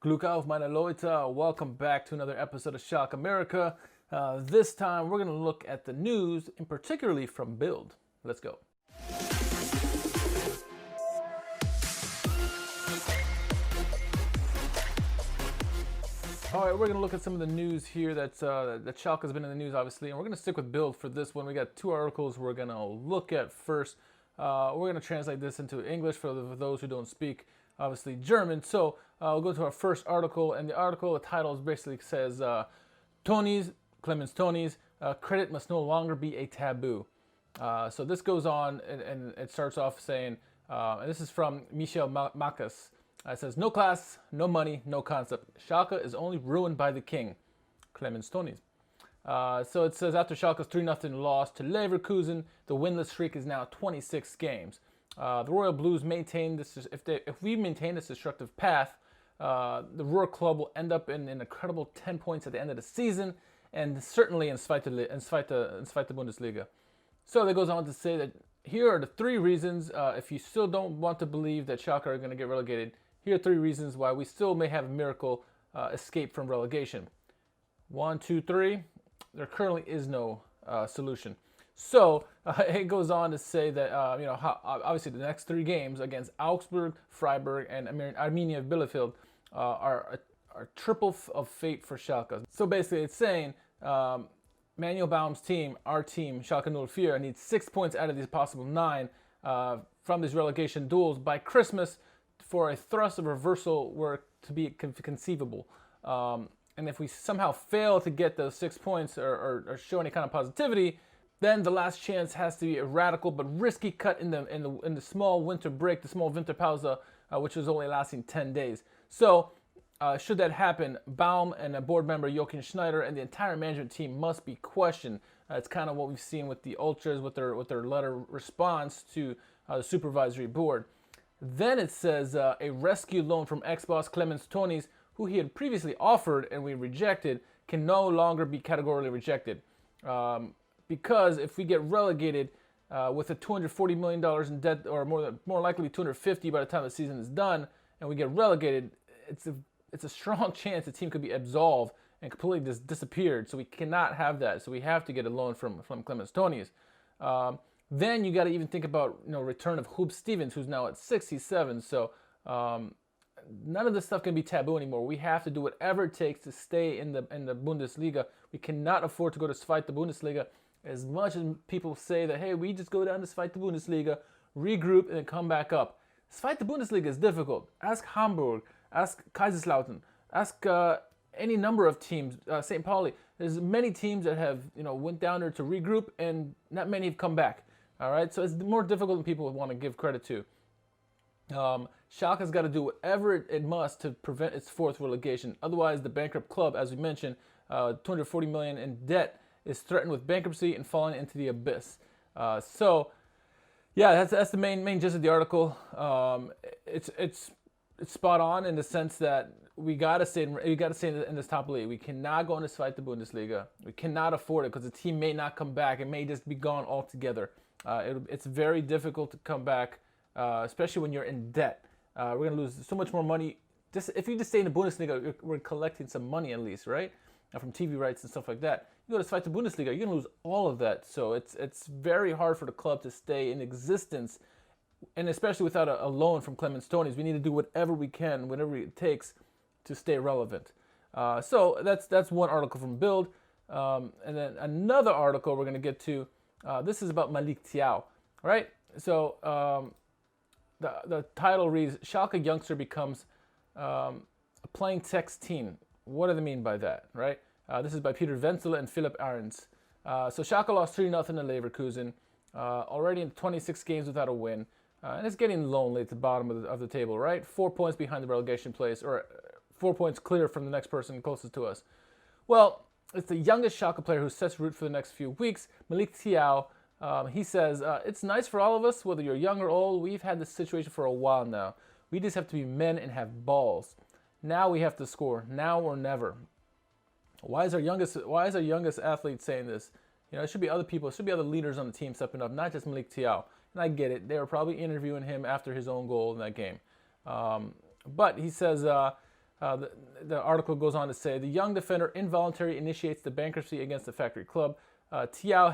Glück auf, meine Leute. Welcome back to another episode of SchalkeMerica. This time we're going to look at the news, and particularly from Bild. Let's go. All right, we're going to look at some of the news here that Schalke has been in the news, obviously, and we're going to stick with Bild for this one. We got two articles we're going to look at first. We're going to translate this into English for those who don't speak, obviously, German. So we'll go to our first article, and the title basically says, Toennies, Clemens Toennies, credit must no longer be a taboo. So this goes on, and it starts off saying, and this is from Michel Macas. It says, no class, no money, no concept. Schalke is only ruined by the king, Clemens Toennies. So it says, after Schalke's 3-0 loss to Leverkusen, the winless streak is now 26 games. The Royal Blues maintain this. If we maintain this destructive path, the Ruhr club will end up in an incredible 10 points at the end of the season, and certainly in Zweite Bundesliga. So that goes on to say that here are the three reasons, if you still don't want to believe that Schalke are going to get relegated, here are three reasons why we still may have a miracle escape from relegation. 1, 2, 3. There currently is no solution. So it goes on to say that obviously the next three games against Augsburg, Freiburg, and Arminia Bielefeld are triple of fate for Schalke. So basically, it's saying Manuel Baum's team, our team, Schalke 04, needs 6 points out of these possible 9 from these relegation duels by Christmas for a thrust of reversal were to be conceivable. And if we somehow fail to get those 6 points or show any kind of positivity, then the last chance has to be a radical but risky cut in the small winter break, the small winter pause, which is only lasting 10 days. So, should that happen, Baum and a board member Joachim Schneider and the entire management team must be questioned. It's kind of what we've seen with the Ultras with their letter response to the supervisory board. Then it says a rescue loan from ex-boss Clemens Toennies, who he had previously offered and we rejected, can no longer be categorically rejected. Because if we get relegated with a $240 million in debt, or more likely 250 by the time the season is done, and we get relegated, it's a strong chance the team could be absolved and completely disappeared. So we cannot have that. So we have to get a loan from Clemens Toennies. Then you got to even think about return of Hub Stevens, who's now at 67. So none of this stuff can be taboo anymore. We have to do whatever it takes to stay in the Bundesliga. We cannot afford to go to Zweite Bundesliga. As much as people say that, hey, we just go down to Zweite Bundesliga, regroup, and then come back up. Zweite Bundesliga is difficult. Ask Hamburg, ask Kaiserslautern, ask any number of teams, St. Pauli. There's many teams that have went down there to regroup, and not many have come back. All right, so it's more difficult than people want to give credit to. Schalke's got to do whatever it must to prevent its fourth relegation. Otherwise, the bankrupt club, as we mentioned, $240 million in debt, is threatened with bankruptcy and falling into the abyss. So, yeah, that's the main gist of the article. It's spot on in the sense that we gotta stay in this top league. We cannot go into Zweite Bundesliga. We cannot afford it because the team may not come back. It may just be gone altogether. It's very difficult to come back, especially when you're in debt. We're gonna lose so much more money. If you just stay in the Bundesliga, we're collecting some money at least, right? From TV rights and stuff like that. You go to Zweite Bundesliga, you're going to lose all of that. So it's very hard for the club to stay in existence, and especially without a loan from Clemens Toennies. We need to do whatever we can, whatever it takes to stay relevant. So that's one article from Bild. And then another article we're going to get to, this is about Malick Thiaw, right? So the title reads, Schalke youngster becomes a playing teen. What do they mean by that, right? This is by Peter Wenzel and Philipp Ahrens. So Schalke lost 3-0 to Leverkusen, already in 26 games without a win, and it's getting lonely at the bottom of the table, right? 4 points behind the relegation place, or 4 points clear from the next person closest to us. Well, it's the youngest Schalke player who sets route for the next few weeks, Malick Thiaw. He says, it's nice for all of us, whether you're young or old. We've had this situation for a while now. We just have to be men and have balls. Now we have to score, now or never. Why is our youngest athlete saying this? It should be other people. It should be other leaders on the team stepping up, not just Malick Thiaw. And I get it. They were probably interviewing him after his own goal in that game. But he says, The article goes on to say the young defender involuntarily initiates the bankruptcy against the factory club. Thiaw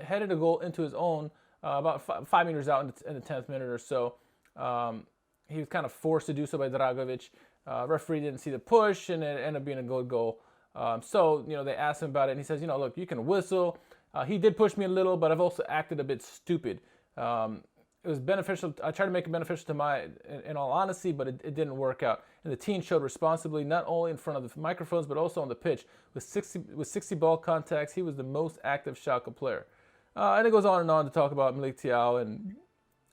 headed a goal into his own about 5 meters out in the 10th minute or so. He was kind of forced to do so by Dragovic. Referee didn't see the push, and it ended up being a good goal. So they asked him about it, and he says, look, you can whistle. He did push me a little, but I've also acted a bit stupid. It was beneficial. I tried to make it beneficial to in all honesty, but it didn't work out. And the team showed responsibly, not only in front of the microphones, but also on the pitch. With 60 ball contacts, he was the most active Schalke player. And it goes on and on to talk about Malick Thiaw.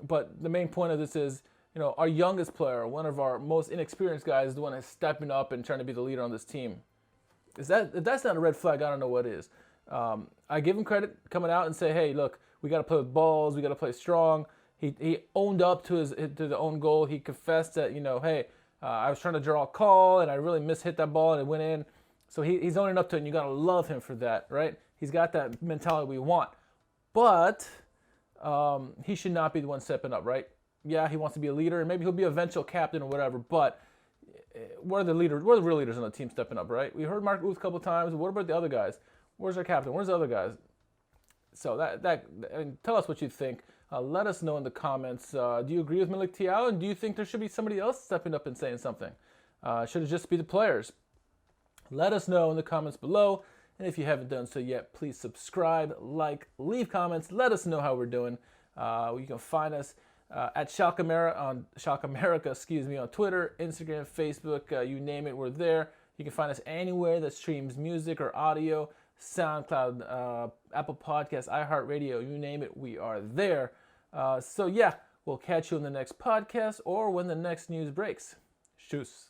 But the main point of this is, our youngest player, one of our most inexperienced guys, is the one that's stepping up and trying to be the leader on this team. If that's not a red flag, I don't know what is. I give him credit coming out and say, hey, look, we got to play with balls, we got to play strong. He owned up to the own goal. He confessed that, hey, I was trying to draw a call and I really hit that ball and it went in. So he's owning up to it, and you got to love him for that, right? He's got that mentality we want. But he should not be the one stepping up, right? Yeah, he wants to be a leader, and maybe he'll be an eventual captain or whatever, but where are the leaders? Where are the real leaders on the team stepping up, right? We heard Mark Uth a couple of times. What about the other guys? Where's our captain? Where's the other guys? So tell us what you think. Let us know in the comments. Do you agree with Malick Thiaw, and do you think there should be somebody else stepping up and saying something? Should it just be the players? Let us know in the comments below. And if you haven't done so yet, please subscribe, like, leave comments. Let us know how we're doing. You can find us at SchalkeMerica on Twitter, Instagram, Facebook, you name it, we're there. You can find us anywhere that streams music or audio, SoundCloud, Apple Podcasts, iHeartRadio, you name it, we are there. So yeah, we'll catch you in the next podcast or when the next news breaks. Tschüss.